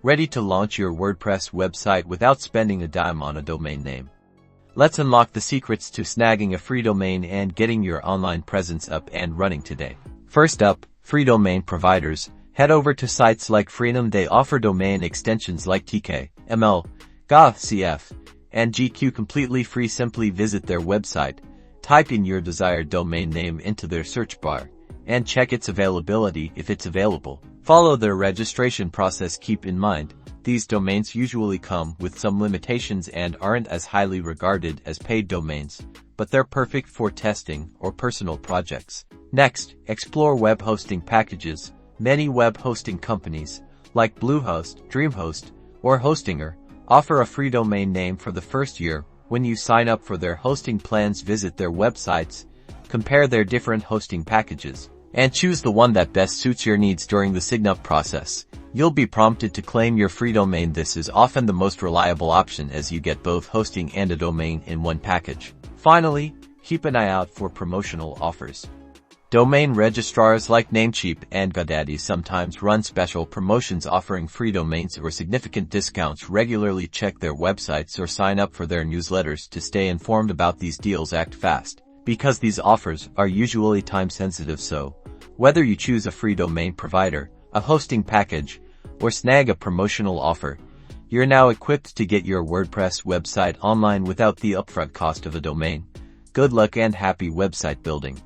Ready to launch your WordPress website without spending a dime on a domain name? Let's unlock the secrets to snagging a free domain and getting your online presence up and running today. First up, free domain providers. Head over to sites like Freedom. They offer domain extensions like TK, ML, GA, CF, and GQ completely free. Simply visit their website, type in your desired domain name into their search bar, and check its availability if it's available. Follow their registration process. Keep in mind, these domains usually come with some limitations and aren't as highly regarded as paid domains, but they're perfect for testing or personal projects. Next, explore web hosting packages. Many web hosting companies, like Bluehost, DreamHost, or Hostinger, offer a free domain name for the first year. When you sign up for their hosting plans, visit their websites, compare their different hosting packages, and choose the one that best suits your needs. During the sign-up process, you'll be prompted to claim your free domain. This is often the most reliable option, as you get both hosting and a domain in one package. Finally, keep an eye out for promotional offers. Domain registrars like Namecheap and GoDaddy sometimes run special promotions offering free domains or significant discounts. Regularly check their websites or sign up for their newsletters to stay informed about these deals. Act fast, because these offers are usually time-sensitive. So, whether you choose a free domain provider, a hosting package, or snag a promotional offer, you're now equipped to get your WordPress website online without the upfront cost of a domain. Good luck and happy website building.